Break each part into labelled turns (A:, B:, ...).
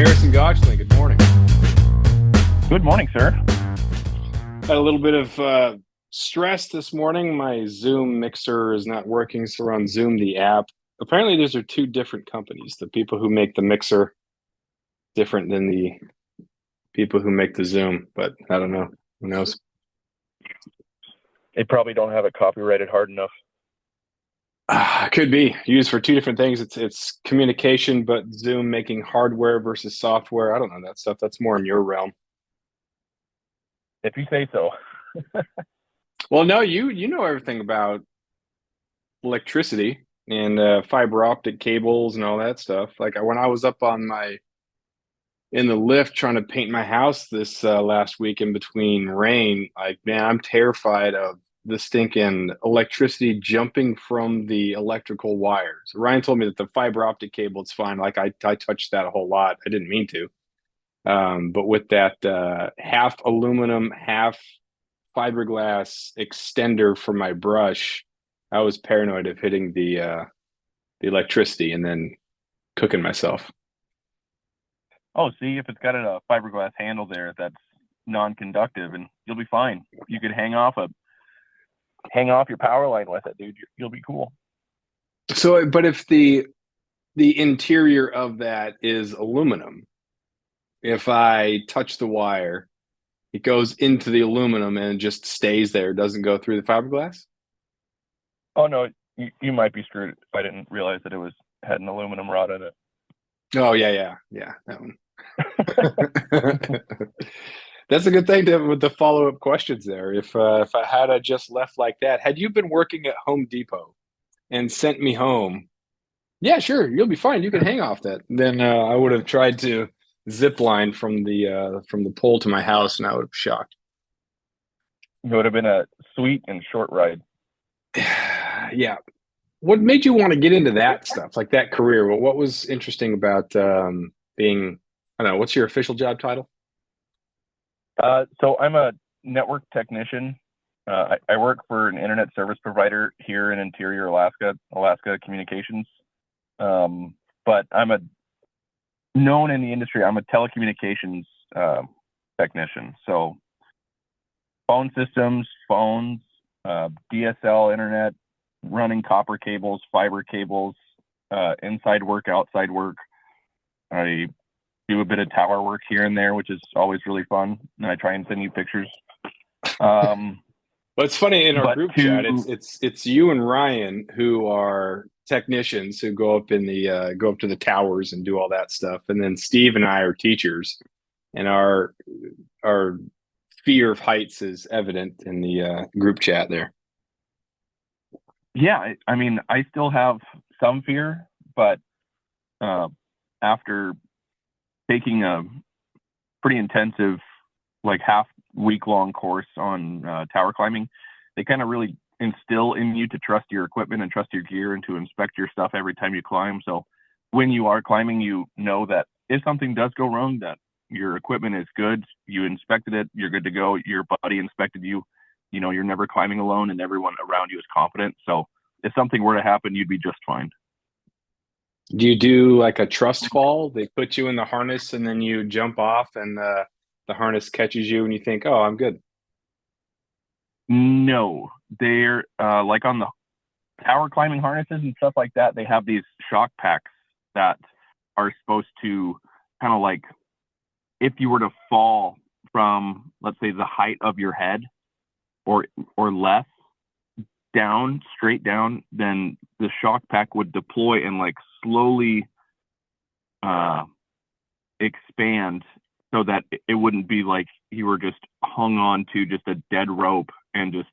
A: Harrison Gotchling, good morning.
B: Good morning, sir.
A: Had a little bit of stress this morning. My Zoom mixer is not working, so we're on Zoom, the app. Apparently, these are two different companies. The people who make the mixer different than the people who make the Zoom, but I don't know. Who knows?
B: They probably don't have it copyrighted hard enough.
A: Could be used for two different things. It's communication, but Zoom making hardware versus software. I don't know that stuff. That's more in your realm.
B: If you say so.
A: Well, no, you know everything about electricity and fiber optic cables and all that stuff. Like when I was up on my in the lift trying to paint my house this last week in between rain, like man, I'm terrified of the stinking electricity jumping from the electrical wires. Ryan told me that the fiber optic cable, it's fine. Like I touched that a whole lot. I didn't mean to. But with that half aluminum, half fiberglass extender for my brush, I was paranoid of hitting the electricity and then cooking myself.
B: Oh, see, if it's got a fiberglass handle there that's non-conductive, and you'll be fine. You could hang off your power line with it, dude. You'll be cool.
A: So, but if the interior of that is aluminum, if I touch the wire, it goes into the aluminum and just stays there, doesn't go through the fiberglass?
B: Oh no, you might be screwed. I didn't realize that it had an aluminum rod in it.
A: Oh yeah, that one. That's a good thing to with the follow-up questions there. If I had just left like that, had you been working at Home Depot and sent me home, yeah, sure, you'll be fine. You can hang off that. Then I would have tried to zip line from the pole to my house, and I would have shocked.
B: It would have been a sweet and short ride.
A: Yeah. What made you want to get into that stuff, like that career? What was interesting about being, I don't know, what's your official job title?
B: So I'm a network technician. I work for an internet service provider here in Interior Alaska, Alaska Communications. But I'm a known in the industry. I'm a telecommunications technician. So phone systems, phones, DSL internet, running copper cables, fiber cables, inside work, outside work. I do a bit of tower work here and there, which is always really fun. And I try and send you pictures. Um,
A: Well, it's funny in our
B: but
A: group chat.
B: to
A: It's you and Ryan who are technicians who go up in the go up to the towers and do all that stuff, and then Steve and I are teachers, and our fear of heights is evident in the group chat there.
B: Yeah, I mean, I still have some fear, but uh, after taking a pretty intensive, like half-week long course on tower climbing, they kind of really instill in you to trust your equipment and trust your gear and to inspect your stuff every time you climb. So when you are climbing, you know that if something does go wrong, that your equipment is good. You inspected it, you're good to go. Your buddy inspected you. You know, you're never climbing alone, and everyone around you is competent. So if something were to happen, you'd be just fine.
A: Do you do like a trust fall? They put you in the harness and then you jump off, and the harness catches you, and you think, "Oh, I'm good."
B: No, they're like on the tower climbing harnesses and stuff like that. They have these shock packs that are supposed to kind of like if you were to fall from, let's say, the height of your head or less down, straight down, then the shock pack would deploy and like slowly uh, expand so that it wouldn't be like you were just hung on to just a dead rope and just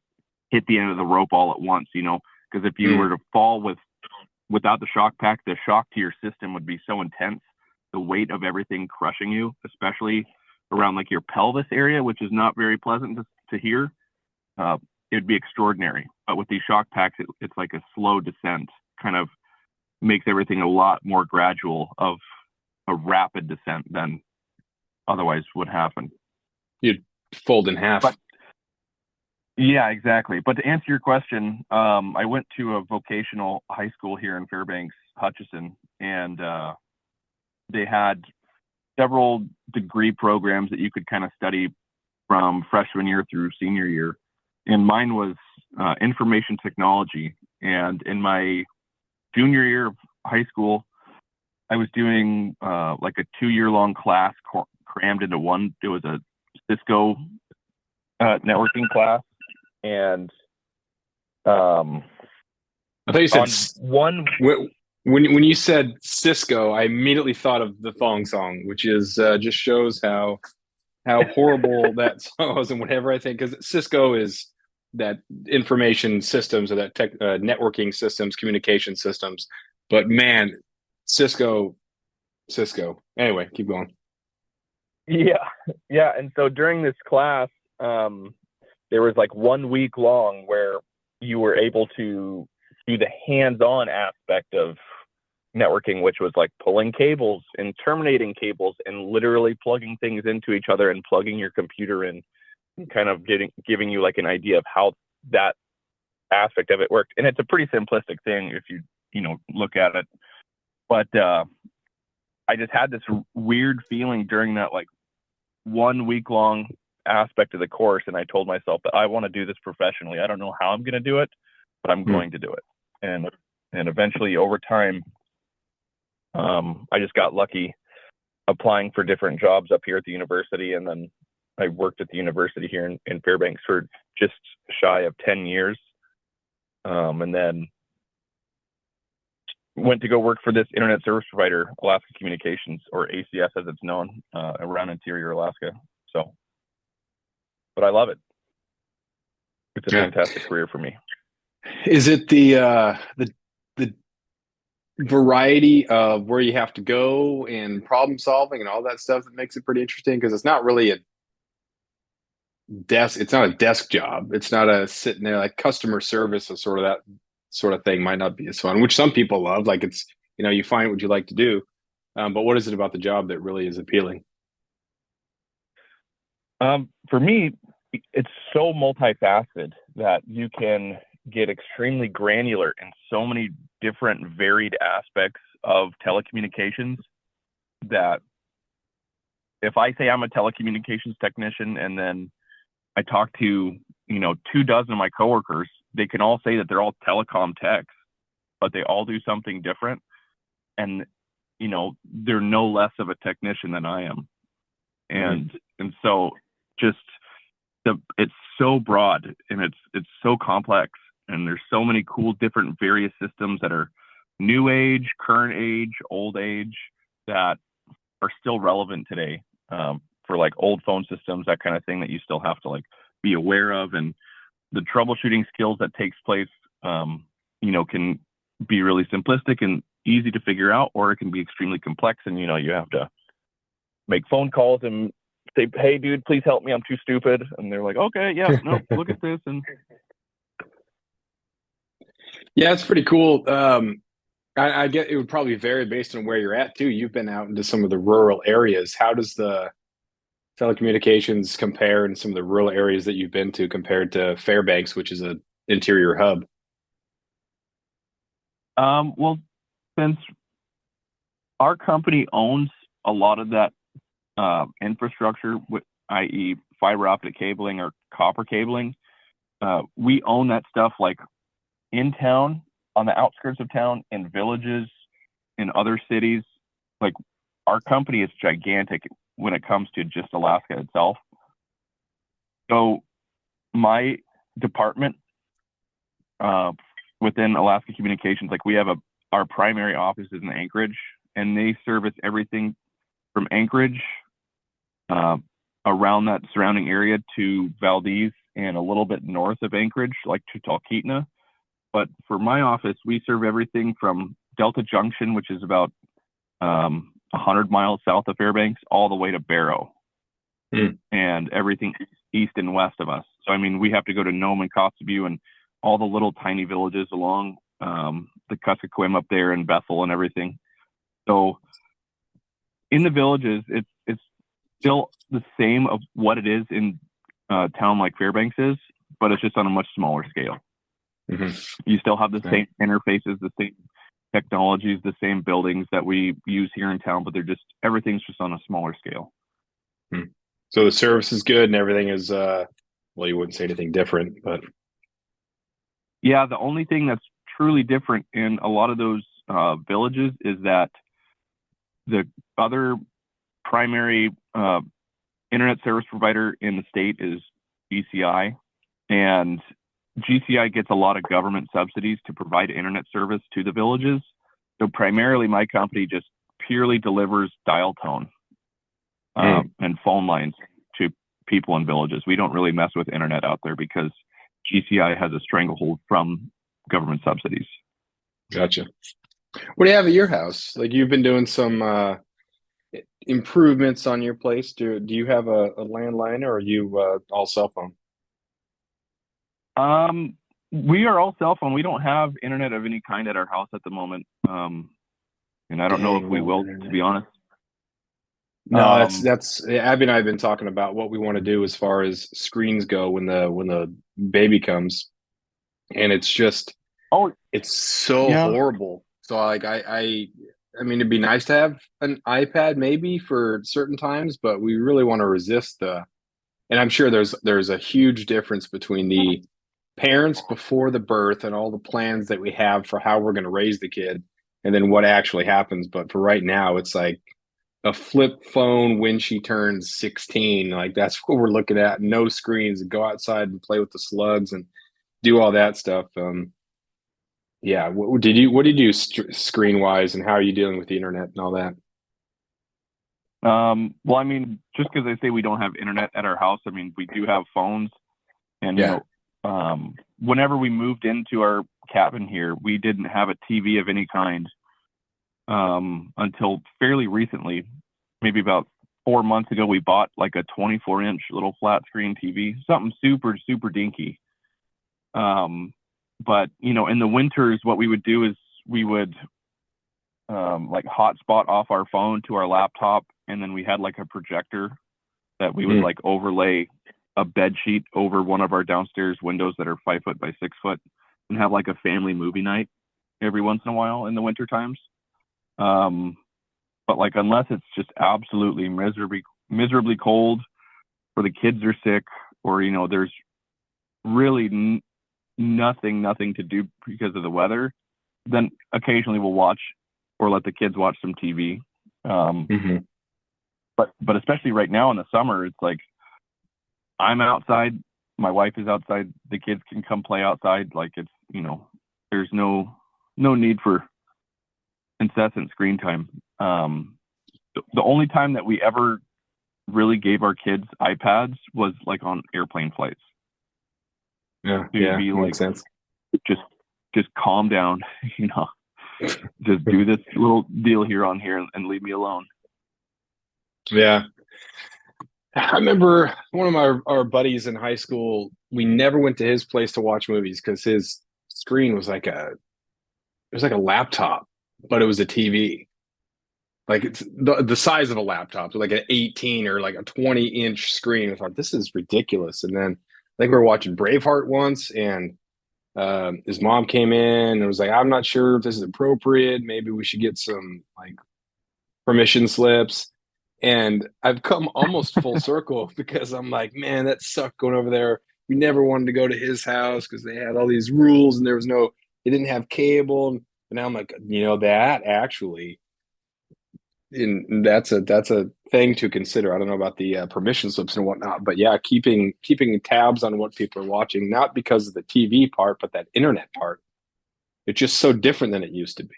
B: hit the end of the rope all at once, you know, because if you were
A: Mm.
B: to fall without the shock pack, the shock to your system would be so intense, the weight of everything crushing you, especially around like your pelvis area, which is not very pleasant to hear. uh, it'd be extraordinary, but with these shock packs it's like a slow descent, kind of makes everything a lot more gradual of a rapid descent than otherwise would happen.
A: You'd fold in half.
B: But yeah, exactly. But to answer your question, I went to a vocational high school here in Fairbanks, Hutchison, and they had several degree programs that you could kind of study from freshman year through senior year. And mine was information technology. And in my junior year of high school, I was doing like a 2-year long class crammed into one. It was a Cisco networking class. And
A: I thought you said
B: on one,
A: when you said Cisco, I immediately thought of the thong song, which is just shows how horrible that song was. And whatever I think, because Cisco is that information systems or that tech networking systems, communication systems. But man, Cisco, Cisco. Anyway, keep going.
B: yeah, yeah. And so during this class, there was like 1 week long where you were able to do the hands-on aspect of networking, which was like pulling cables and terminating cables and literally plugging things into each other and plugging your computer in, and kind of giving you like an idea of how that aspect of it worked. And it's a pretty simplistic thing if you know look at it. But I just had this weird feeling during that like 1 week long aspect of the course, and I told myself that I want to do this professionally. I don't know how I'm going to do it, but I'm going to do it. And eventually over time, I just got lucky applying for different jobs up here at the university. And then I worked at the university here in Fairbanks for just shy of 10 years. And then went to go work for this internet service provider, Alaska Communications, or ACS as it's known, around interior Alaska. So, but I love it. It's a fantastic career for me.
A: Is it the variety of where you have to go and problem solving and all that stuff that makes it pretty interesting? Because it's not really a desk. It's not a desk job. It's not a sitting there like customer service or sort of that sort of thing might not be as fun, which some people love. Like it's, you find what you like to do. But what is it about the job that really is appealing?
B: For me, it's so multifaceted that you can get extremely granular in so many different varied aspects of telecommunications that if I say I'm a telecommunications technician and then I talk to, 24 of my coworkers, they can all say that they're all telecom techs, but they all do something different. And, they're no less of a technician than I am. And so just it's so broad and it's so complex, and there's so many cool different various systems that are new age, current age, old age that are still relevant today, for like old phone systems, that kind of thing that you still have to like be aware of. And the troubleshooting skills that takes place, can be really simplistic and easy to figure out, or it can be extremely complex. And, you have to make phone calls and say, hey, dude, please help me. I'm too stupid. And they're like, okay, yeah, no, look at this. And
A: Yeah, it's pretty cool. I get it would probably vary based on where you're at too. You've been out into some of the rural areas. How does the telecommunications compare in some of the rural areas that you've been to compared to Fairbanks, which is an interior hub?
B: well, since our company owns a lot of that infrastructure, i.e. fiber optic cabling or copper cabling, we own that stuff like in town, on the outskirts of town, in villages, in other cities. Like our company is gigantic when it comes to just Alaska itself. So my department within Alaska Communications, like we have our primary office is in Anchorage, and they service everything from Anchorage, around that surrounding area, to Valdez and a little bit north of Anchorage, like to Talkeetna. But for my office, we serve everything from Delta Junction, which is about 100 miles south of Fairbanks, all the way to Barrow, and everything east and west of us. So, I mean, we have to go to Nome and Kotzebue and all the little tiny villages along the Kuskokwim up there, and Bethel and everything. So in the villages, it's still the same of what it is in a town like Fairbanks is, but it's just on a much smaller scale. You still have the same interfaces, the same technologies, the same buildings that we use here in town, but everything's just on a smaller scale.
A: Hmm. So the service is good and everything is well, you wouldn't say anything different, but
B: Yeah, the only thing that's truly different in a lot of those villages is that the other primary internet service provider in the state is GCI, and GCI gets a lot of government subsidies to provide internet service to the villages. So primarily, my company just purely delivers dial tone
A: mm,
B: and phone lines to people in villages. We don't really mess with internet out there because GCI has a stranglehold from government subsidies.
A: gotcha. What do you have at your house? Like you've been doing some improvements on your place. Do you have a landline or are you all cell phone?
B: Um, we are all cell phone. We don't have internet of any kind at our house at the moment. And I don't know if
A: Dang,
B: we
A: no
B: will, to
A: internet.
B: be honest.
A: No,
B: Um,
A: that's Abby and I have been talking about what we want to do as far as screens go when the baby comes, and
B: oh,
A: it's so
B: yeah.
A: horrible. So like I mean it'd be nice to have an iPad maybe for certain times, but we really want to resist the and I'm sure there's a huge difference between the parents before the birth and all the plans that we have for how we're going to raise the kid and then what actually happens. But for right now, it's like a flip phone when she turns 16. Like that's what we're looking at. No screens, go outside and play with the slugs and do all that stuff. Yeah. What did you do screen wise and how are you dealing with the internet and all that?
B: Well, I mean, just because I say we don't have internet at our house, I mean, we do have phones. And,
A: Yeah.
B: whenever we moved into our cabin here, we didn't have a TV of any kind until fairly recently. Maybe about 4 months ago, we bought like a 24-inch little flat screen TV, something super, super dinky. Um, but, in the winters, what we would do is we would like hotspot off our phone to our laptop, and then we had like a projector that we would
A: Mm,
B: like overlay a bed sheet over one of our downstairs windows that are 5 foot by 6 foot, and have like a family movie night every once in a while in the winter times. Um, but like unless it's just absolutely miserably cold, or the kids are sick, or there's really nothing to do because of the weather, then occasionally we'll watch or let the kids watch some TV. Um,
A: hmm
B: but especially right now in the summer, it's like I'm outside, my wife is outside, the kids can come play outside. Like it's there's no need for incessant screen time. The only time that we ever really gave our kids iPads was like on airplane flights.
A: Yeah.
B: To
A: Yeah.
B: be like,
A: Makes sense.
B: just just calm down, just do this little deal here on here and leave me alone.
A: Yeah. I remember one of our buddies in high school, we never went to his place to watch movies because his screen was like it was like a laptop, but it was a TV. Like it's the size of a laptop, so like an 18 or like a 20-inch screen. I thought this is ridiculous. And then I think we were watching Braveheart once, and his mom came in and was like, "I'm not sure if this is appropriate. Maybe we should get some like permission slips." And I've come almost full circle because I'm like, man, that sucked going over there. We never wanted to go to his house because they had all these rules and there was no, they didn't have cable. And now I'm like, that actually, and that's a thing to consider. I don't know about the permission slips and whatnot, but yeah, keeping tabs on what people are watching, not because of the TV part, but that internet part. It's just so different than it used to be.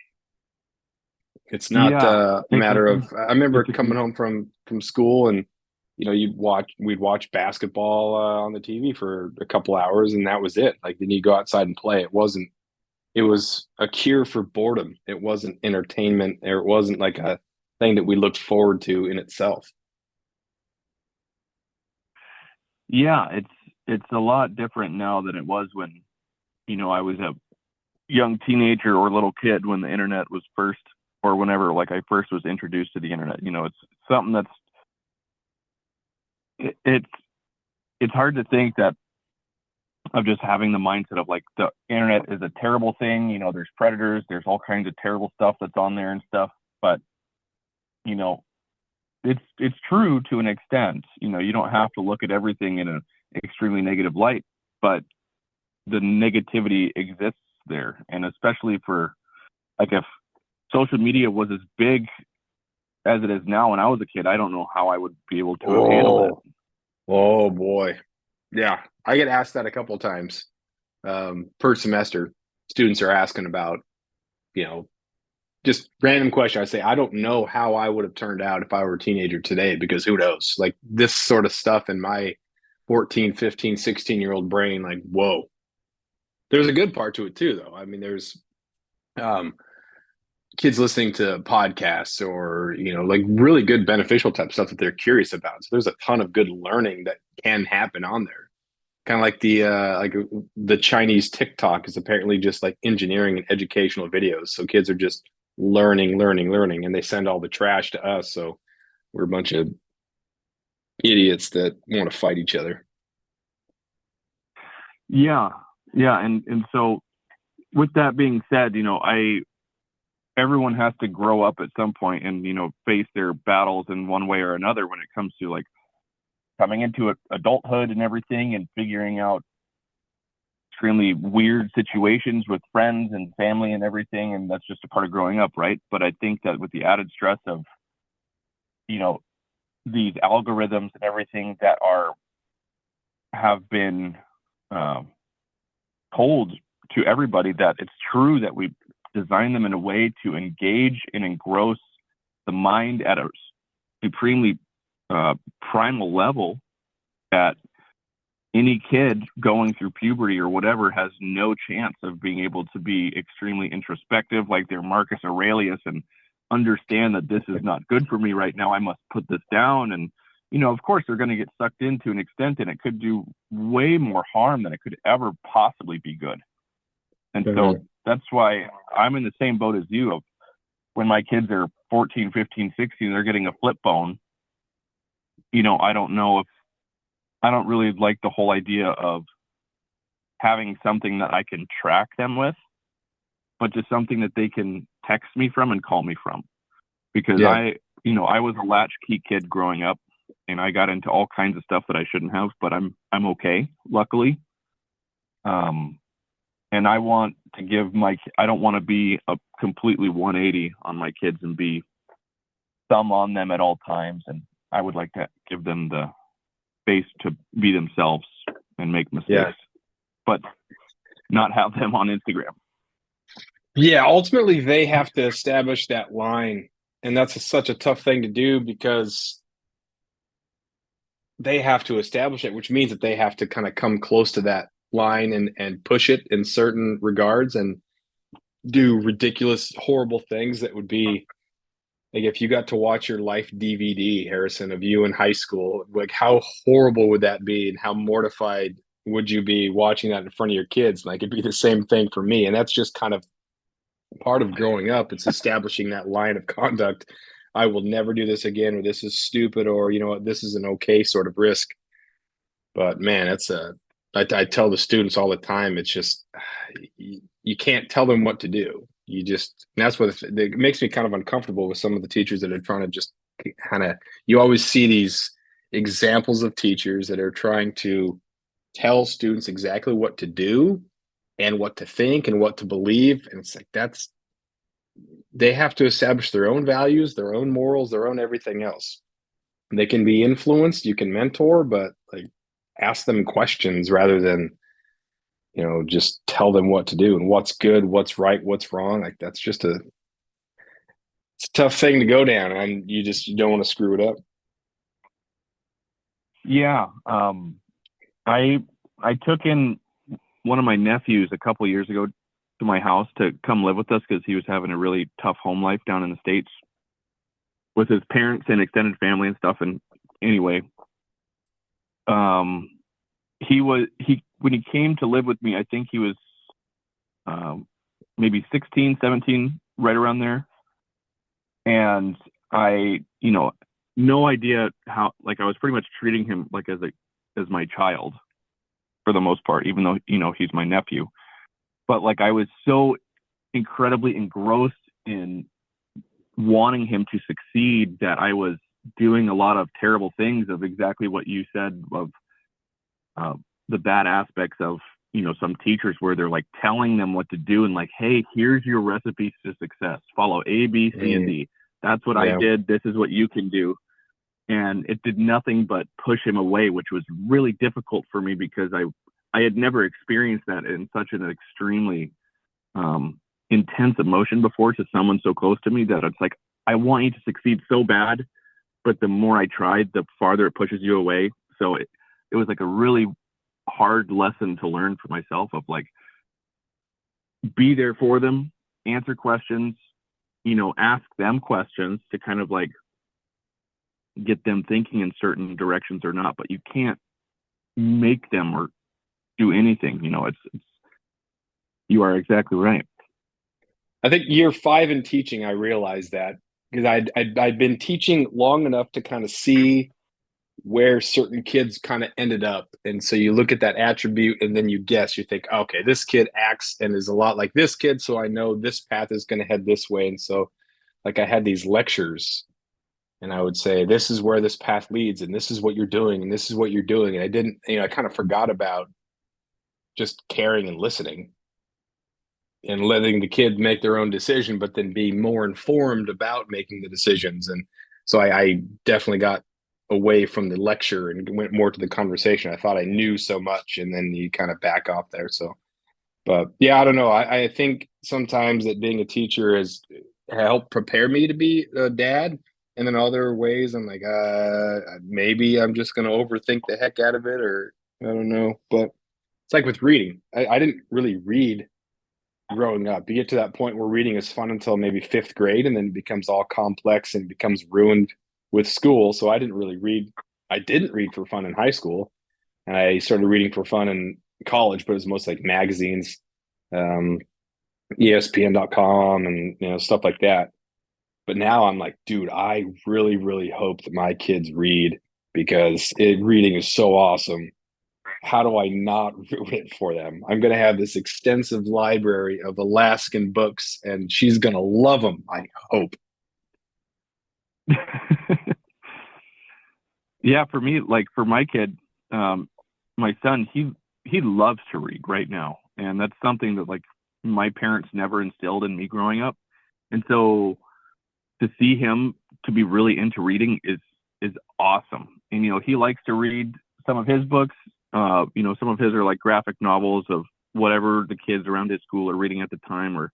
A: It's not
B: Yeah,
A: a matter of. I remember
B: it's a
A: coming
B: huge.
A: home from school, and we'd watch basketball on the TV for a couple hours, and that was it. Like then you go outside and play. It was a cure for boredom. It wasn't entertainment, or it wasn't like a thing that we looked forward to in itself.
B: Yeah, it's a lot different now than it was when I was a young teenager or little kid when the internet was first, or whenever like I first was introduced to the internet. It's something that's it, it's it's hard to think that of just having the mindset of like the internet is a terrible thing. You know, there's predators, there's all kinds of terrible stuff that's on there and stuff. But you know, it's true to an extent. You know, you don't have to look at everything in an extremely negative light, but the negativity exists there, and especially for like if social media was as big as it is now when I was a kid, I don't know how I would be able to have handled it.
A: Oh, oh boy. Yeah, I get asked that a couple of times per semester. Students are asking about, you know, just random question. I say, I don't know how I would have turned out if I were a teenager today because who knows? Like this sort of stuff in my 14, 15, 16-year-old brain, like, whoa. There's a good part to it too, though. I mean, there's um, kids listening to podcasts or, you know, like really good beneficial type stuff that they're curious about. So there's a ton of good learning that can happen on there. Kind of like the Chinese TikTok is apparently just like engineering and educational videos. So kids are just learning, learning, learning, and they send all the trash to us. So we're a bunch of idiots that want to fight each other.
B: Yeah, yeah, and so with that being said, you know, I everyone has to grow up at some point and you know face their battles in one way or another when it comes to like coming into adulthood and everything and figuring out extremely weird situations with friends and family and everything, and that's just a part of growing up, right? But I think that with the added stress of you know these algorithms and everything that are have been um, told to everybody that it's true that we design them in a way to engage and engross the mind at a supremely primal level that any kid going through puberty or whatever has no chance of being able to be extremely introspective like their Marcus Aurelius and understand that this is not good for me right now. I must put this down. And, you know, of course, they're going to get sucked into an extent and it could do way more harm than it could ever possibly be good. And so
A: Mhm.
B: that's why I'm in the same boat as you of when my kids are 14, 15, 16, they're getting a flip phone. You know, I don't know if I don't really like the whole idea of having something that I can track them with, but just something that they can text me from and call me from. Because
A: Yeah.
B: you know, I was a latchkey kid growing up and I got into all kinds of stuff that I shouldn't have, but I'm okay, luckily. Um, and I want to give I don't want to be a completely 180 on my kids and be thumb on them at all times. And I would like to give them the space to be themselves and make
A: Yeah.
B: mistakes, but not have them on Instagram.
A: Yeah. Ultimately, they have to establish that line. And that's such a tough thing to do because they have to establish it, which means that they have to kind of come close to that line and push it in certain regards and do ridiculous, horrible things that would be like if you got to watch your life DVD, Harrison, of you in high school, like how horrible would that be and how mortified would you be watching that in front of your kids? Like it'd be the same thing for me. And that's just kind of part of growing up. It's establishing that line of conduct. I will never do this again, or this is stupid, or you know what, this is an okay sort of risk. But man, I tell the students all the time, it's just, you can't tell them what to do. You just, and that's what it makes me kind of uncomfortable with some of the teachers that are trying to just kind of, you always see these examples of teachers that are trying to tell students exactly what to do and what to think and what to believe. And it's like, they have to establish their own values, their own morals, their own everything else. They can be influenced, you can mentor, but like ask them questions rather than, you know, just tell them what to do and what's good, what's right, what's wrong. Like that's just it's a tough thing to go down and you don't want to screw it up.
B: Yeah. I I took in one of my nephews a couple of years ago to my house to come live with us because he was having a really tough home life down in the States with his parents and extended family and stuff. And anyway, um, he when he came to live with me, I think he was um, maybe 16, 17, right around there. And I, you know, no idea how, like I was pretty much treating him like as my child. for the most part, even though, he's my nephew. But like I was so incredibly engrossed in wanting him to succeed that I was doing a lot of terrible things of exactly what you said of uh, the bad aspects of some teachers where they're like telling them what to do and like, hey, here's your recipes to success, follow A, B, C, and
A: Mm,
B: D. That's what I
A: yeah.
B: did, this is what you can do. And it did nothing but push him away, which was really difficult for me because I had never experienced that in such an extremely um, intense emotion before to someone so close to me, that it's like I want you to succeed so bad, but the more I tried, the farther it pushes you away. So it was like a really hard lesson to learn for myself of like, be there for them, answer questions, ask them questions to kind of like get them thinking in certain directions or not, but you can't make them or do anything. It's you are exactly right.
A: I think year 5 in teaching, I realized that because I'd been teaching long enough to kind of see where certain kids kind of ended up. And so you look at that attribute and then you guess, you think, okay, this kid acts and is a lot like this kid. So I know this path is going to head this way. And so, like, I had these lectures and I would say, this is where this path leads and this is what you're doing and this is what you're doing. And I didn't, I kind of forgot about just caring and listening and letting the kids make their own decision, but then be more informed about making the decisions. And so I definitely got away from the lecture and went more to the conversation. I thought I knew so much, and then you kind of back off there. So, but yeah, I don't know. I think sometimes that being a teacher has helped prepare me to be a dad. And then other ways, I'm like, maybe I'm just going to overthink the heck out of it, or I don't know. But it's like with reading. I didn't really read growing up. You get to that point where reading is fun until maybe fifth grade, and then it becomes all complex and becomes ruined with school. So I didn't really read. I didn't read for fun in high school, and I started reading for fun in college, but it was mostly like magazines, um, ESPN.com, and stuff like that. But now I'm like, dude, I really, really hope that my kids read because reading is so awesome. How do I not ruin it for them? I'm going to have this extensive library of Alaskan books, and she's going to love them, I hope.
B: Yeah, for me, like for my kid, my son, he loves to read right now, and that's something that like my parents never instilled in me growing up. And so to see him to be really into reading is awesome. And he likes to read some of his books. Some of his are like graphic novels of whatever the kids around his school are reading at the time, or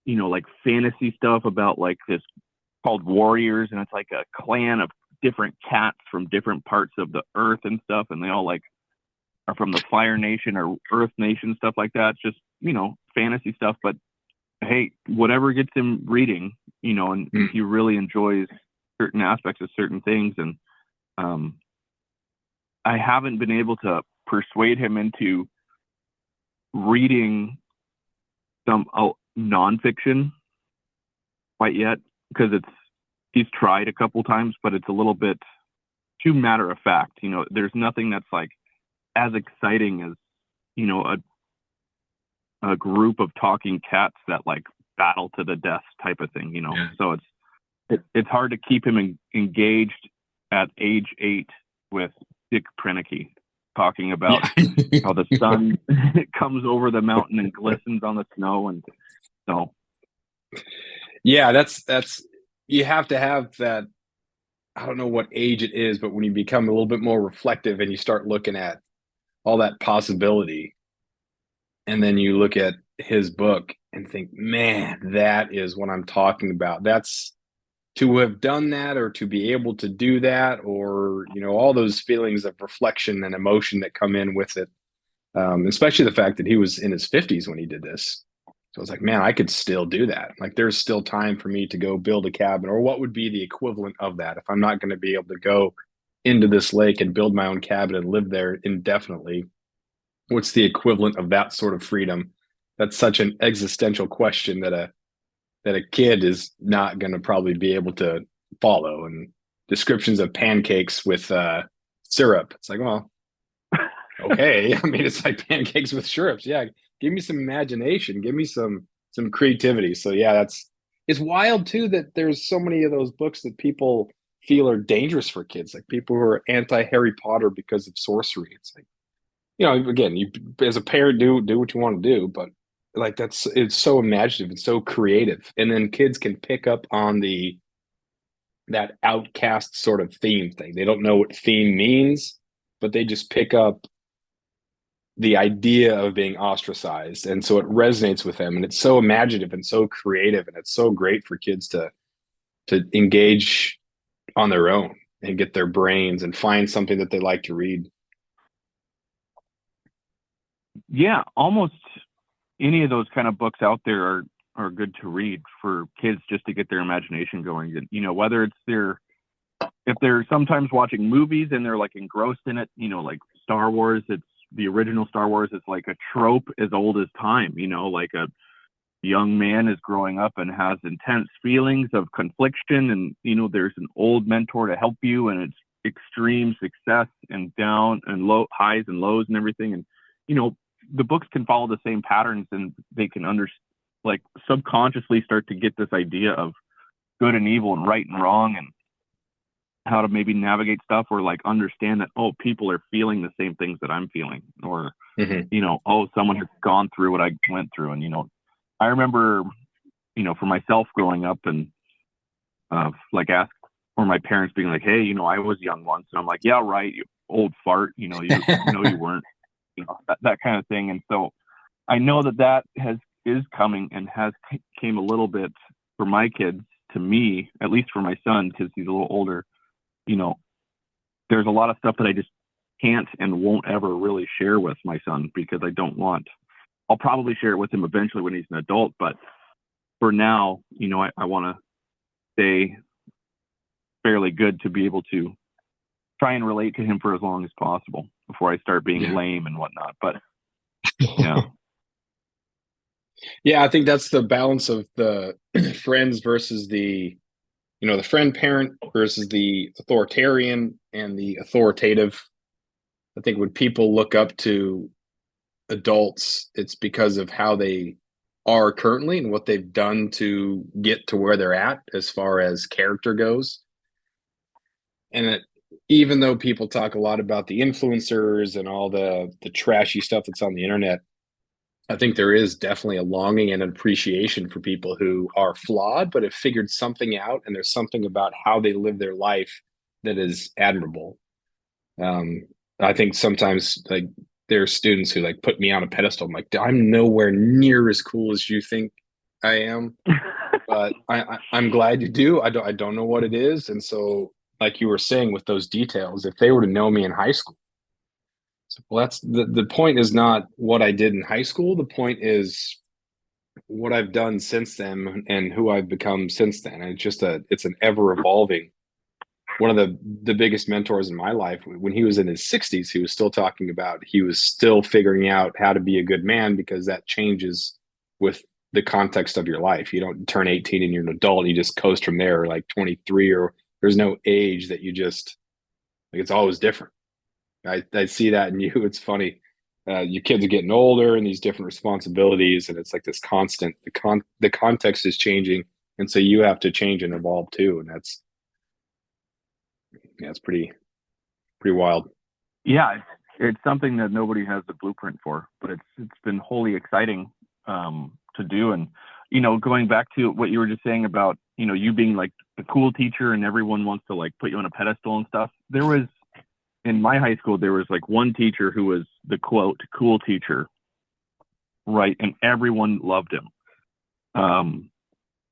B: like fantasy stuff about like this called Warriors, and it's like a clan of different cats from different parts of the earth and stuff, and they all like are from the Fire Nation or Earth Nation, stuff like that. It's just fantasy stuff, but hey, whatever gets him reading, and he really enjoys certain aspects of certain things, and um, I haven't been able to persuade him into reading some nonfiction quite yet because he's tried a couple times, but it's a little bit too matter of fact. There's nothing that's like as exciting as a group of talking cats that like battle to the death type of thing.
A: Yeah.
B: So it's hard to keep him engaged at age 8 with Dick Prenicky talking about
A: Yeah.
B: how the sun comes over the mountain and glistens on the snow, and so
A: Yeah, that's you have to have that. I don't know what age it is, but when you become a little bit more reflective and you start looking at all that possibility, and then you look at his book and think, man, that is what I'm talking about. That's to have done that or to be able to do that, or all those feelings of reflection and emotion that come in with it, especially the fact that he was in his 50s when he did this. So I was like, man, I could still do that. Like there's still time for me to go build a cabin, or what would be the equivalent of that if I'm not going to be able to go into this lake and build my own cabin and live there indefinitely. What's the equivalent of that sort of freedom? That's such an existential question that a kid is not going to probably be able to follow. And descriptions of pancakes with syrup. It's like, well, okay. I mean, it's like pancakes with syrups. Yeah, give me some imagination, give me some creativity. So yeah, that's it's wild too that there's so many of those books that people feel are dangerous for kids, like people who are anti Harry Potter because of sorcery. It's like, again, you as a parent do what you want to do, but like that's it's so imaginative and so creative, and then kids can pick up on the that outcast sort of theme thing. They don't know what theme means, but they just pick up the idea of being ostracized, and so it resonates with them, and it's so imaginative and so creative, and it's so great for kids to engage on their own and get their brains and find something that they like to read.
B: Yeah, almost any of those kind of books out there are good to read for kids just to get their imagination going. And, whether it's if they're sometimes watching movies and they're like engrossed in it, like Star Wars, it's the original Star Wars is like a trope as old as time, like a young man is growing up and has intense feelings of confliction, and there's an old mentor to help you, and it's extreme success and down and low highs and lows and everything. And the books can follow the same patterns, and they can like subconsciously start to get this idea of good and evil and right and wrong, and how to maybe navigate stuff, or like understand that, oh, people are feeling the same things that I'm feeling, or
A: Mm-hmm.
B: oh, someone has gone through what I went through. And I remember, for myself growing up, and like ask or my parents being like, hey, I was young once, and I'm like, yeah, right, you old fart, you weren't, that kind of thing. And so I know that is coming, and has came a little bit for my kids to me, at least for my son, because he's a little older. you know there's a lot of stuff that I just can't and won't ever really share with my son, because I'll probably share it with him eventually when he's an adult, but for now, I want to stay fairly good to be able to try and relate to him for as long as possible before I start being
A: Yeah.
B: lame and whatnot. But yeah.
A: Yeah, I think that's the balance of the friends versus the friend parent versus the authoritarian and the authoritative. I think when people look up to adults, it's because of how they are currently and what they've done to get to where they're at as far as character goes. And even though people talk a lot about the influencers and all the trashy stuff that's on the internet, I think there is definitely a longing and an appreciation for people who are flawed but have figured something out, and there's something about how they live their life that is admirable. Um, I think sometimes like there are students who like put me on a pedestal. I'm like, I'm nowhere near as cool as you think I am, but I'm glad you do. I don't know what it is, and so like you were saying with those details, if they were to know me in high school, so, well, that's the point is not what I did in high school. The point is what I've done since then and who I've become since then. And it's an ever evolving. One of the biggest mentors in my life, when he was in his 60s, he was still talking about he was still figuring out how to be a good man, because that changes with the context of your life. You don't turn 18 and you're an adult, you just coast from there, like 23, or there's no age that you just like, it's always different. I see that in you. It's funny. Your kids are getting older and these different responsibilities, and it's like this constant. The context is changing, and so you have to change and evolve too. And that's yeah, it's pretty wild.
B: Yeah, it's something that nobody has the blueprint for, but it's been wholly exciting to do. And going back to what you were just saying about you being like the cool teacher and everyone wants to like put you on a pedestal and stuff. There was in my high school, there was like one teacher who was the quote cool teacher, right? And everyone loved him.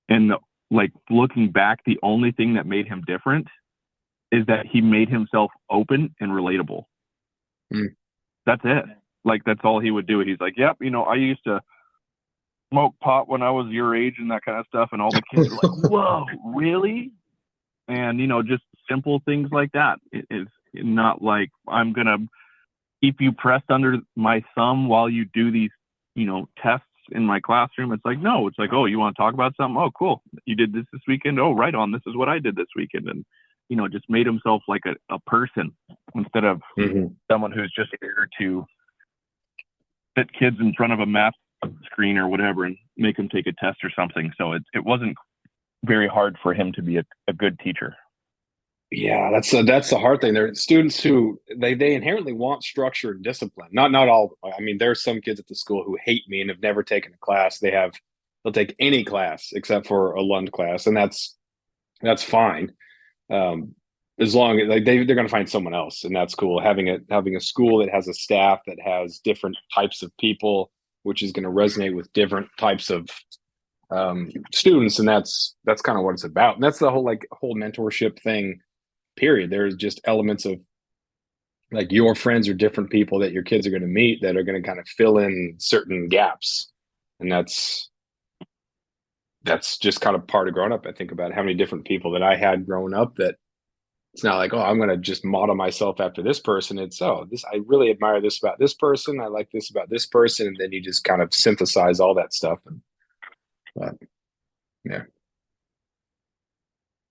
B: And like looking back, the only thing that made him different is that he made himself open and relatable.
A: Mm.
B: That's it. Like that's all he would do. He's like, yep, I used to smoke pot when I was your age and that kind of stuff. And all the kids are like, whoa, really? And just simple things like that. It's not like I'm gonna keep you pressed under my thumb while you do these, tests in my classroom. It's like, no, it's like, oh, you want to talk about something? Oh, cool. You did this weekend. Oh, right on. This is what I did this weekend. And, just made himself like a person instead of
A: Hmm.
B: someone who's just there to sit kids in front of a math screen or whatever and make them take a test or something. So it wasn't very hard for him to be a good teacher.
A: Yeah, that's the hard thing. There are students who they inherently want structure and discipline. Not all. I mean, there are some kids at the school who hate me and have never taken a class. They'll take any class except for a Lund class, and that's fine. Um, as long as like they're going to find someone else, and that's cool. Having a school that has a staff that has different types of people, which is going to resonate with different types of students, and that's kind of what it's about. And that's the whole mentorship thing. Period. There's just elements of like your friends are different people that your kids are going to meet that are going to kind of fill in certain gaps, and that's just kind of part of growing up. I think about how many different people that I had growing up that it's not like, oh, I'm going to just model myself after this person. It's, oh, this, I really admire this about this person. I like this about this person. And then you just kind of synthesize all that stuff. And but, yeah,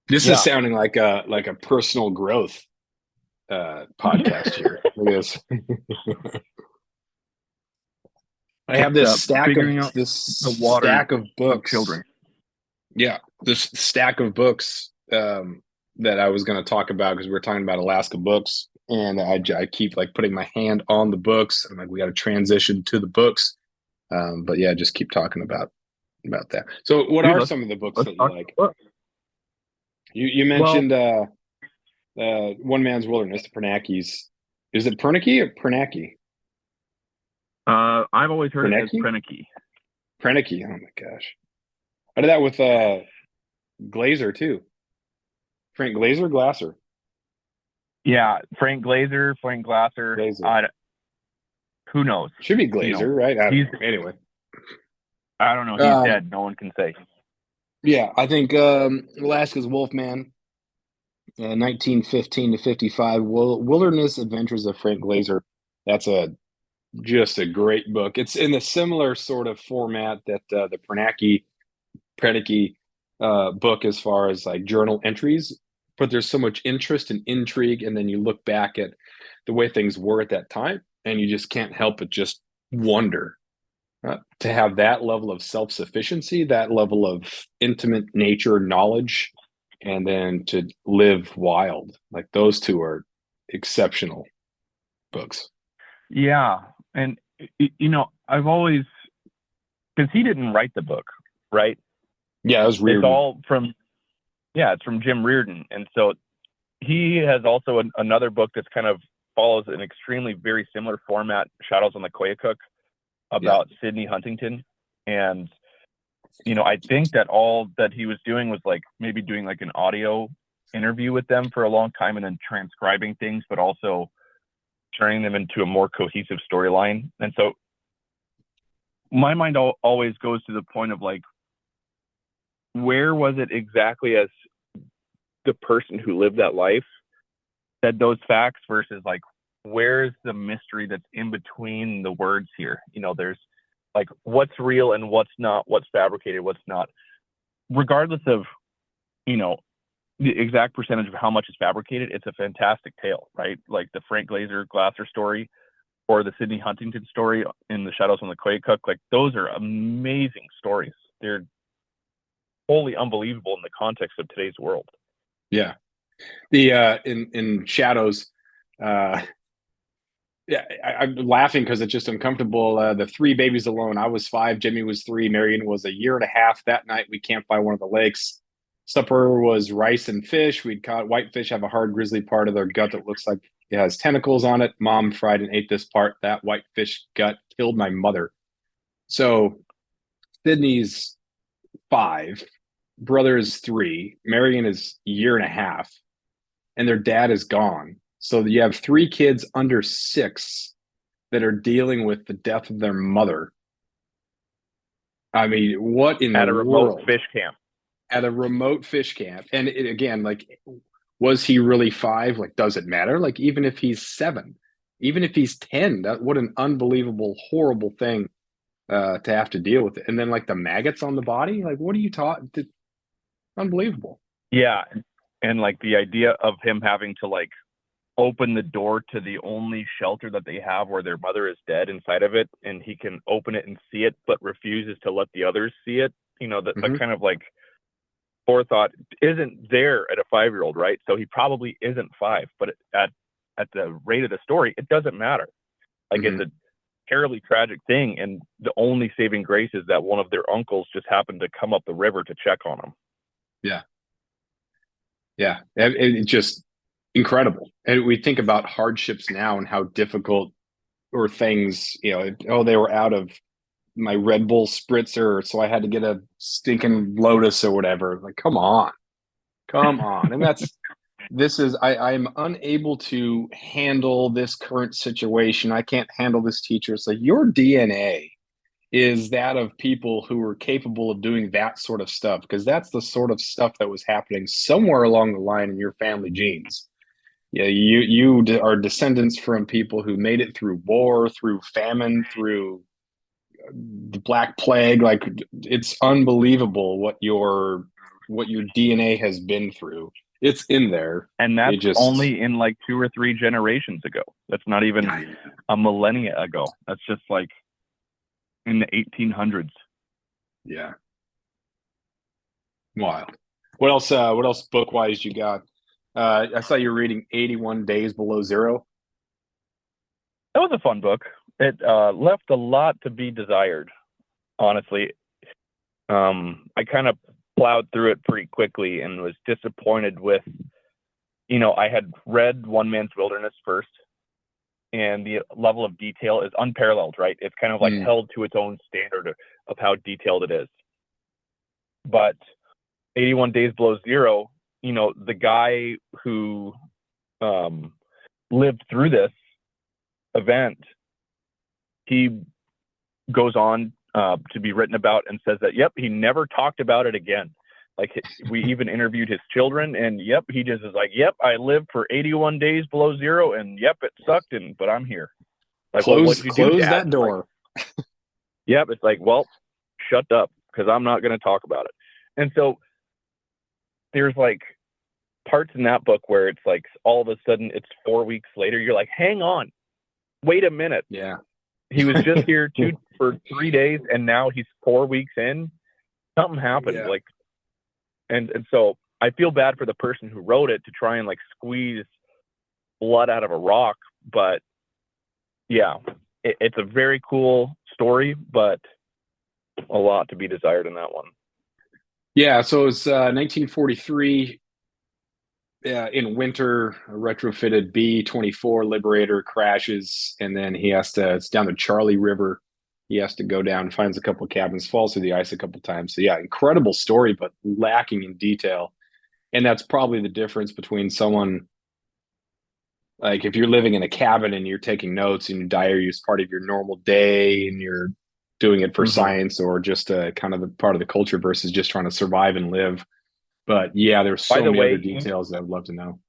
A: this is
B: Yeah,
A: sounding like a personal growth podcast here. Look at this. I have
B: it's figuring out
A: this
B: the waters
A: stack of
B: of
A: books.
B: children.
A: Yeah, this stack of books that I was going to talk about because we were talking about Alaska books, and I keep like putting my hand on the books. I'm like, we got to transition to the books, but yeah, just keep talking about that. So, what
B: Dude,
A: are some of the books
B: let's
A: that you
B: talk
A: like?
B: about.
A: You
B: Well,
A: mentioned One Man's Wilderness, the Pernackes. Is it Pernicky or Pernacki?
B: I've always heard it as
A: Pernecki?
B: Prenicky.
A: Pernacki. Oh my gosh, I did that with Glazer too. Frank Glazer, Glasser,
B: Yeah, Frank Glasser.
A: Glazer.
B: Who knows?
A: Should be
B: You know,
A: Glazer, right? I don't
B: he's
A: know. Anyway,
B: I don't know. He's
A: um,
B: dead. No one can say.
A: yeah, I think Alaska's Wolfman, 1915 to 55, Wilderness Adventures of Frank Glazer. That's a just a great book. It's in a similar sort of format that the Predicky book, as far as like journal entries, but there's so much interest and intrigue, and then you look back at the way things were at that time, and you just can't help but just wonder to have that level of self sufficiency, that level of intimate nature knowledge, and then to live wild. Like those two are exceptional books.
B: Yeah, and I've always because he didn't write the book, right?
A: Yeah, it was
B: It's
A: Reardon.
B: all from it's from Jim Reardon, and so he has also another book that's kind of follows an extremely very similar format, Shadows on the Koyukuk,
A: Yeah.
B: about Sidney Huntington. And I think that all that he was doing was like maybe doing like an audio interview with them for a long time and then transcribing things, but also turning them into a more cohesive storyline. And so my mind always goes to the point of like, where was it exactly as the person who lived that life said those facts versus like, where's the mystery that's in between the words here? There's like what's real and what's not, what's fabricated, what's not, regardless of, the exact percentage of how much is fabricated. It's a fantastic tale, right? Like the Frank Glasser story or the Sidney Huntington story in the Shadows on the Koyukuk. Like those are amazing stories. They're wholly unbelievable in the context of today's world.
A: Yeah. The in Shadows, uh yeah, I'm laughing because it's just uncomfortable. The three babies alone. I was 5, Jimmy was 3, Marion was a year and a half. That night we camped by one of the lakes. Supper was rice and fish. We'd caught whitefish have a hard grizzly part of their gut that looks like it has tentacles on it. Mom fried and ate this part. That whitefish gut killed my mother. So Sydney's 5, brother is 3, Marion is a year and a half, and their dad is gone. So you have 3 kids under 6 that are dealing with the death of their mother. I mean, what in the
B: At a remote
A: world?
B: fish camp.
A: At a remote fish camp. And again, like, was he really 5? Like, does it matter? Like, even if he's 7, even if he's 10, what an unbelievable, horrible thing to have to deal with it. And then, like, the maggots on the body, like, what are you taught? Unbelievable.
B: Yeah. And like the idea of him having to like open the door to the only shelter that they have where their mother is dead inside of it, and he can open it and see it but refuses to let the others see it. That
A: Hmm.
B: kind of like forethought isn't there at a 5-year-old, right? So he probably isn't 5, but at the rate of the story, it doesn't matter. Like it's
A: Hmm.
B: a terribly tragic thing, and the only saving grace is that one of their uncles just happened to come up the river to check on them.
A: Yeah. Yeah. It's just incredible. And we think about hardships now and how difficult or things, oh, they were out of my Red Bull spritzer, so I had to get a stinking Lotus or whatever. Like, come on. Come on. And I'm unable to handle this current situation. I can't handle this teacher. So your DNA is that of people who are capable of doing that sort of stuff, because that's the sort of stuff that was happening somewhere along the line in your family genes. Yeah, you are descendants from people who made it through war, through famine, through the Black Plague. Like, it's unbelievable what your DNA has been through. It's in there.
B: And that's
A: It just
B: only in like 2 or 3 generations ago. That's not even a millennia ago. That's just like in the 1800s.
A: yeah, wild. What else book wise you got? I saw you were reading 81 Days Below Zero.
B: That was a fun book. It left a lot to be desired, honestly. I kind of plowed through it pretty quickly and was disappointed with, I had read One Man's Wilderness first, and the level of detail is unparalleled, right? It's kind of like
A: Mm,
B: held to its own standard of how detailed it is. But 81 Days Below Zero, the guy who um, lived through this event, he goes on to be written about and says that, yep, he never talked about it again. Like we even interviewed his children, and yep, he just is like, yep, I lived for 81 days below zero, and yep, it sucked, but I'm here. Like, well,
A: close
B: what'd you do,
A: close
B: Dad?
A: that
B: Like,
A: door.
B: yep, it's like, well, shut up, because I'm not going to talk about it. And so there's like parts in that book where it's like all of a sudden it's 4 weeks later. You're like, hang on, wait a minute.
A: Yeah.
B: He was just here for 3 days, and now he's 4 weeks in. Something happened.
A: Yeah.
B: Like, and so I feel bad for the person who wrote it to try and like squeeze blood out of a rock. But yeah, it's a very cool story, but a lot to be desired in that one.
A: Yeah, so it's 1943 in winter, a retrofitted B-24 Liberator crashes, and then it's down the Charlie River. He has to go down, finds a couple of cabins, falls through the ice a couple of times. So yeah, incredible story, but lacking in detail. And that's probably the difference between someone like if you're living in a cabin and you're taking notes and your diary is part of your normal day and you're doing it for
B: Mm-hmm.
A: science or just kind of a part of the culture versus just trying to survive and live. But yeah, there's
B: By
A: so
B: the
A: many other
B: way,
A: details that I'd love to know.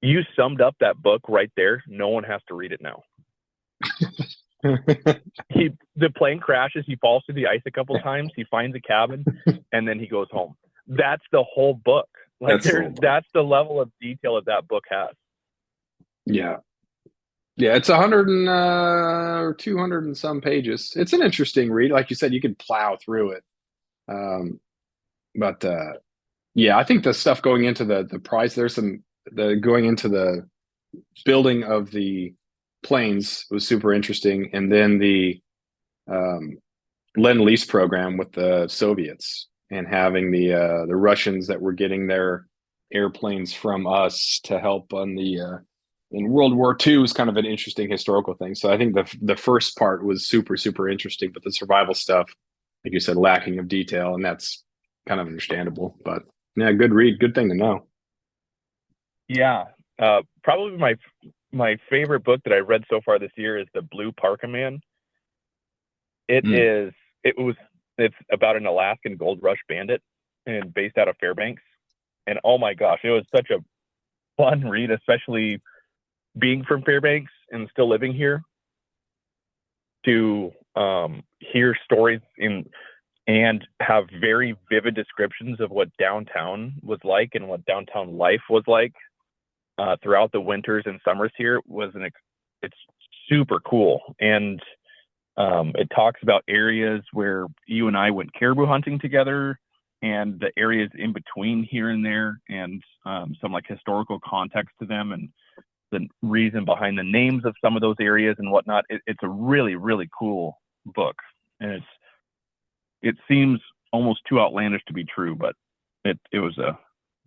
B: you summed up that book right there. No one has to read it now. The plane crashes, he falls through the ice a couple times, he finds a cabin, and then he goes home. That's the whole book. Like
A: That's the whole book.
B: that's the level of detail that book has.
A: Yeah. Yeah, it's 100 or 200 and some pages. It's an interesting read. Like you said, you could plow through it. Um, but yeah, I think the stuff going into the price, there's some the going into the building of the planes was super interesting, and then the um, Lend-Lease program with the Soviets and having the Russians that were getting their airplanes from us to help on the in World War II is kind of an interesting historical thing. So I think the first part was super interesting, but the survival stuff, like you said, lacking of detail, and that's kind of understandable. But yeah, good read, good thing to know.
B: Yeah, probably my favorite book that I read so far this year is the Blue Parka Man. It
A: Mm.
B: is. It was. It's about an Alaskan gold rush bandit, and based out of Fairbanks. And oh my gosh, it was such a fun read, especially being from Fairbanks and still living here. To hear stories in and have very vivid descriptions of what downtown was like and what downtown life was like throughout the winters and summers here. It's super cool. And it talks about areas where you and I went caribou hunting together, and the areas in between here and there, and some like historical context to them, and the reason behind the names of some of those areas and whatnot. It's a really, really cool book, and it seems almost too outlandish to be true, but it was a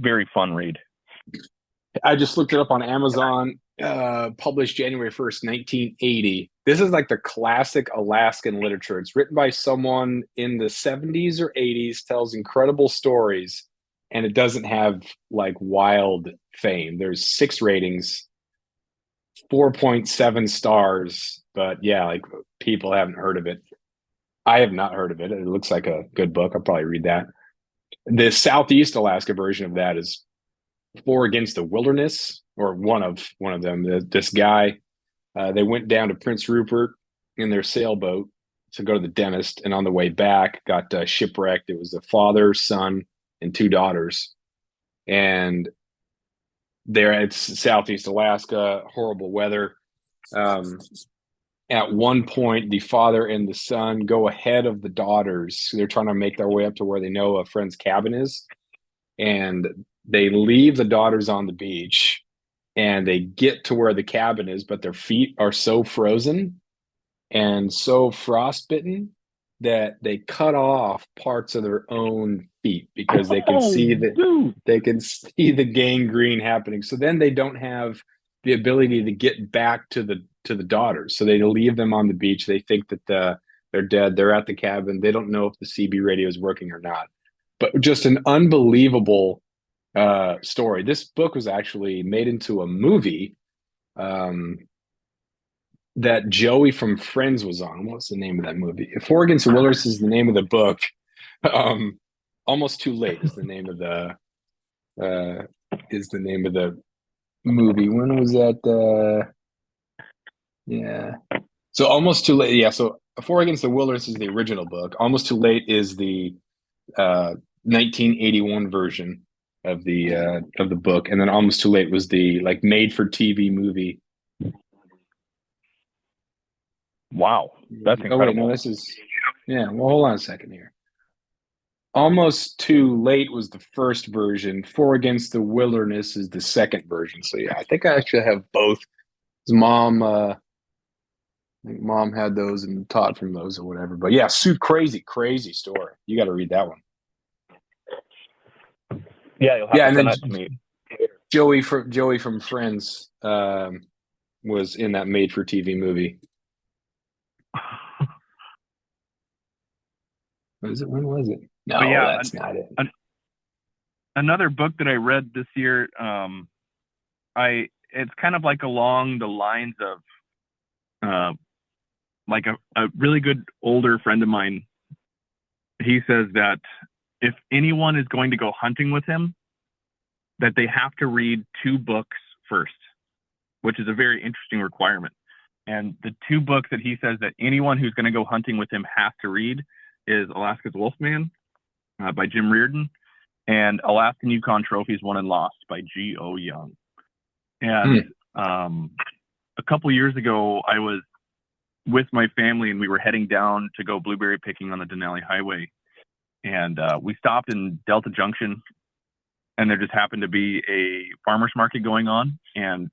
B: very fun read.
A: I just looked it up on Amazon, published January 1st, 1980. This is like the classic Alaskan literature. It's written by someone in the 70s or 80s, tells incredible stories, and it doesn't have like wild fame. There's 6 ratings, 4.7 stars, but yeah, like people haven't heard of it. I have not heard of it. It looks like a good book. I'll probably read that. The Southeast Alaska version of that is Four Against the Wilderness, or one of them. This guy, they went down to Prince Rupert in their sailboat to go to the dentist, and on the way back, got shipwrecked. It was a father, son, and 2 daughters, and there it's Southeast Alaska, horrible weather. Um, at one point, the father and the son go ahead of the daughters. They're trying to make their way up to where they know a friend's cabin is, and they leave the daughters on the beach, and they get to where the cabin is, but their feet are so frozen and so frostbitten that they cut off parts of their own feet because
B: Oh, dude.
A: they can see the gangrene happening. So then they don't have the ability to get back to the daughters. So they leave them on the beach. They think that they're dead. They're at the cabin. They don't know if the CB radio is working or not. But just an unbelievable story. This book was actually made into a movie um, that Joey from Friends was on. What's the name of that movie? Four Against the Wilderness is the name of the book. Um, Almost Too Late uh, is the name of the movie. When was that? Yeah. So Almost Too Late. Yeah. So Four Against the Wilderness is the original book. Almost Too Late is the 1981 version of the book, and then Almost Too Late was the like made for TV movie.
B: Wow, that's
A: Oh wait, no,
B: incredible.
A: this is yeah. Well, hold on a second here. Almost Too Late was the first version. Four Against the Wilderness is the second version. So yeah, I think I actually have both. His mom, I think mom had those and taught from those or whatever. But yeah, crazy, crazy story. You got to read that one.
B: Yeah, you'll have
A: Yeah,
B: to
A: and
B: send
A: then
B: that to me.
A: Joey from Friends was in that made for TV movie. Was it? When was it?
B: But
A: No,
B: yeah,
A: that's not it.
B: another book that I read this year, I it's kind of like along the lines of uh, like a really good older friend of mine. He says that if anyone is going to go hunting with him, that they have to read 2 books first, which is a very interesting requirement. And the 2 books that he says that anyone who's going to go hunting with him has to read is Alaska's Wolfman by Jim Reardon, and Alaskan Yukon Trophies Won and Lost by G.O. Young. And a couple years ago, I was with my family and we were heading down to go blueberry picking on the Denali Highway. And we stopped in Delta Junction, and there just happened to be a farmer's market going on. And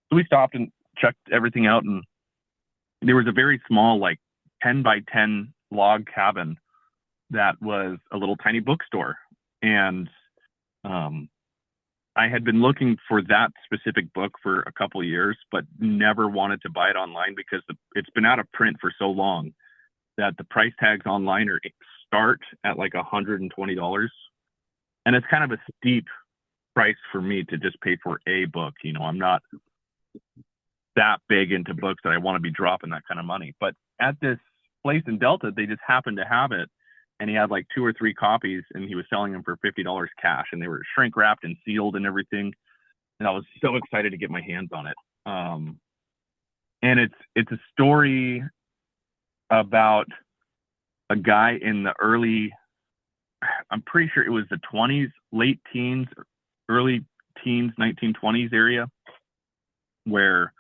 B: so we stopped and checked everything out. And there was a very small, like 10 by 10 log cabin that was a little tiny bookstore. And I had been looking for that specific book for a couple of years, but never wanted to buy it online because it's been out of print for so long that the price tags online start at like $120. And it's kind of a steep price for me to just pay for a book. You know, I'm not that big into books that I want to be dropping that kind of money. But at this place in Delta, they just happened to have it. And he had like 2 or 3 copies, and he was selling them for $50 cash. And they were shrink wrapped and sealed and everything. And I was so excited to get my hands on it. And it's a story about a guy in the early, I'm pretty sure it was the 20s, late teens, early teens, 1920s area, where,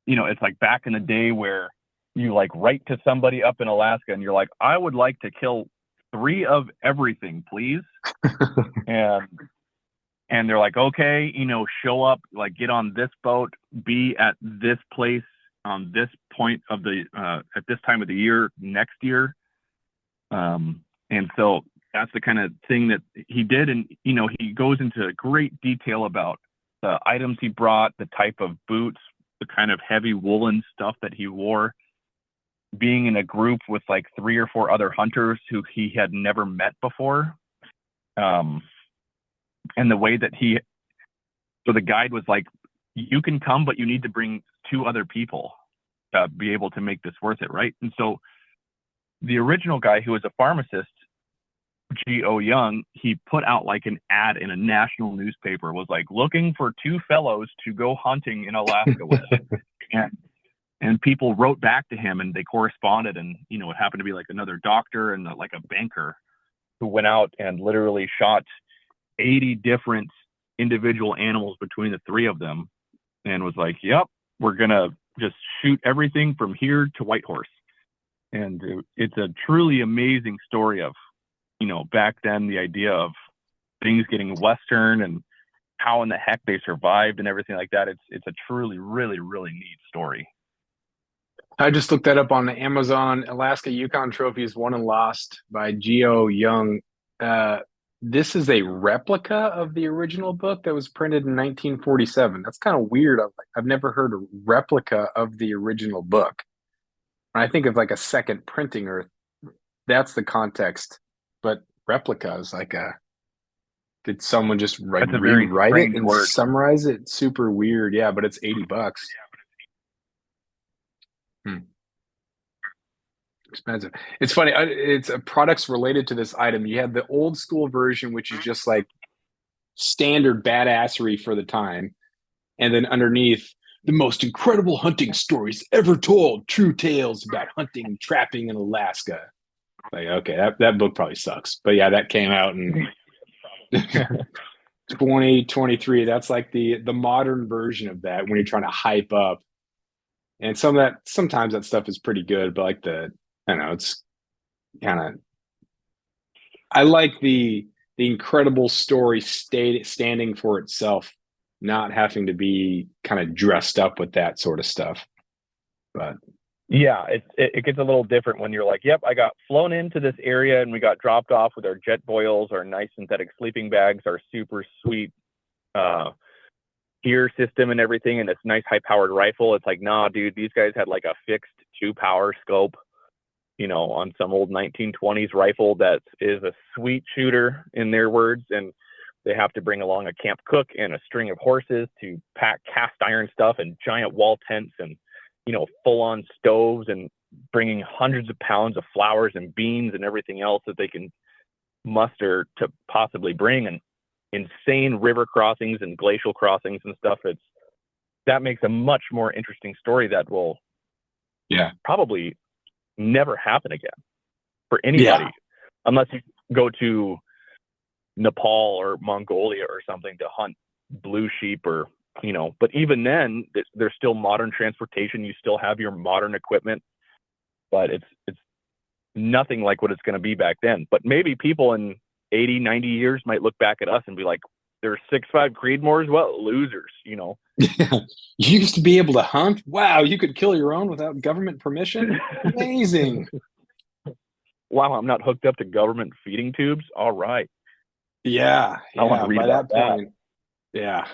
B: it's like back in the day where you like write to somebody up in Alaska and you're like, I would like to kill 3 of everything, please. And they're like, okay, show up, like get on this boat, be at this place on this point of the at this time of the year next year. And so that's the kind of thing that he did. And, he goes into great detail about the items he brought, the type of boots, the kind of heavy woolen stuff that he wore, being in a group with like 3 or 4 other hunters who he had never met before. And the way that so the guide was like, you can come, but you need to bring 2 other people to be able to make this worth it, right? And so the original guy, who was a pharmacist, G.O. Young, he put out like an ad in a national newspaper, was like looking for 2 fellows to go hunting in Alaska with. And people wrote back to him and they corresponded, and it happened to be like another doctor and like a banker who went out and literally shot 80 different individual animals between the 3 of them, and was like, yep, we're gonna just shoot everything from here to Whitehorse. And it's a truly amazing story of, back then, the idea of things getting Western and how in the heck they survived and everything like that. It's a truly, really, really neat story.
A: I just looked that up on the Amazon. Alaska Yukon Trophies Won and Lost by Geo Young. This is a replica of the original book that was printed in 1947. That's kind of weird. I've never heard a replica of the original book. I think of like a second printing, or that's the context. But replica is like did someone just
B: That's a very
A: rewrite it
B: strange
A: and
B: word.
A: summarize it? Super weird. Yeah, but it's $80. Hmm. Expensive. It's funny. It's products related to this item. You have the old school version, which is just like standard badassery for the time, and then underneath, the most incredible hunting stories ever told. True tales about hunting and trapping in Alaska. Like, okay, that book probably sucks. But yeah, that came out in 2023. That's like the modern version of that when you're trying to hype up. And sometimes that stuff is pretty good, but like I don't know, it's kind of, I like the incredible story standing for itself, not having to be kind of dressed up with that sort of stuff. But
B: Yeah, it gets a little different when you're like, yep, I got flown into this area and we got dropped off with our jet boils, our nice synthetic sleeping bags, our super sweet gear system and everything, and this nice high powered rifle. It's like, nah, dude, these guys had like a fixed 2-power scope, on some old 1920s rifle that is a sweet shooter in their words, and they have to bring along a camp cook and a string of horses to pack cast iron stuff and giant wall tents and full on stoves, and bringing hundreds of pounds of flowers and beans and everything else that they can muster to possibly bring, and insane river crossings and glacial crossings and stuff. That makes a much more interesting story that will probably never happen again for anybody,
A: yeah,
B: unless you go to Nepal or Mongolia or something to hunt blue sheep, or but even then there's still modern transportation. You still have your modern equipment, but it's nothing like what it's going to be back then. But maybe people in 80, 90 years might look back at us and be like, there's 6'5" Creedmoors, what losers,
A: yeah. You used to be able to hunt. Wow, you could kill your own without government permission. Amazing.
B: Wow, I'm not hooked up to government feeding tubes. All right.
A: Yeah,
B: I want
A: yeah.
B: to read
A: By
B: about
A: that
B: that.
A: point, yeah.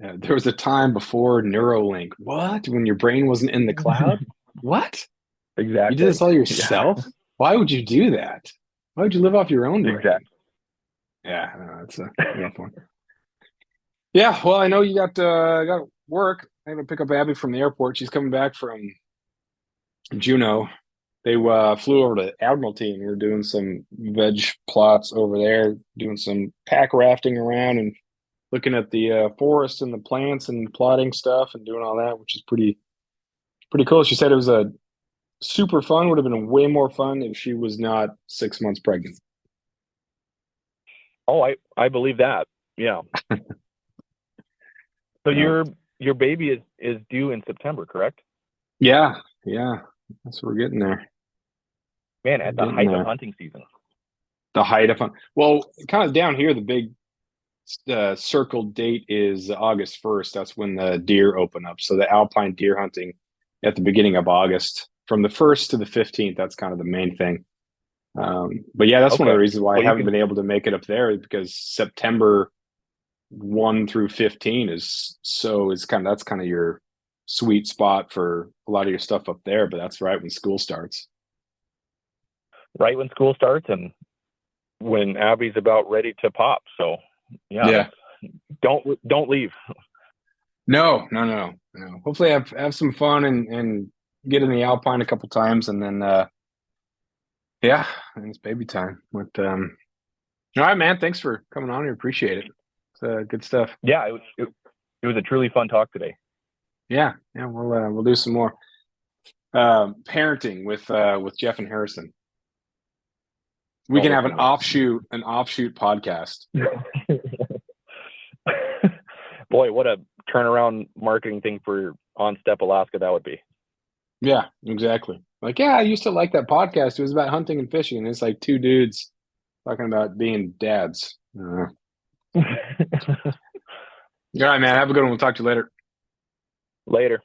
A: Yeah, there was a time before Neuralink. What? When your brain wasn't in the cloud? What? You did
B: Exactly.
A: this all
B: Yeah,
A: yourself? Why would you do that? Why would you live off your own brain?
B: exactly.
A: Yeah, no, that's a rough one. Yeah, well, I know you got work. I have to pick up Abby from the airport. She's coming back from Juneau. They flew over to Admiralty, and we're doing some veg plots over there, doing some pack rafting around and looking at the forest and the plants and plotting stuff and doing all that, which is pretty cool. She said it was a super fun. Would have been way more fun if she was not 6 months pregnant.
B: Oh, I believe that. Yeah. So
A: Yeah,
B: your baby is due in September, correct?
A: yeah, yeah. That's we're getting there.
B: Man,
A: We're
B: at the
A: getting
B: height of
A: there.
B: hunting season.
A: The height of fun. Well, kind of down here, the big circled date is August 1st. That's when the deer open up. So the alpine deer hunting at the beginning of August, from the 1st to the 15th. That's kind of the main thing. But yeah, that's one of the
B: Okay.
A: reasons why I
B: Well, you
A: haven't
B: can
A: been able to make it up there because September 1 through 15 is so it's kind of that's kind of your sweet spot for a lot of your stuff up there. But that's right when school starts.
B: right when school starts and when Abby's about ready to pop. So yeah,
A: Yeah.
B: that's don't leave.
A: No, no, no, no. Hopefully, have some fun and get in the Alpine a couple times, and then yeah, and it's baby time. But all right, man. Thanks for coming on. I appreciate it. It's good stuff.
B: Yeah, it was a truly fun talk today.
A: Yeah, yeah. We'll do some more parenting with Jeff and Harrison. We
B: Well,
A: can have
B: listen, man.
A: an offshoot podcast.
B: Boy, what a turnaround marketing thing for On Step Alaska that would be.
A: Yeah, exactly. Like, yeah, I used to like that podcast. It was about hunting and fishing, and it's like two dudes talking about being dads. All right, man. Have a good one. We'll talk to you later.
B: Later.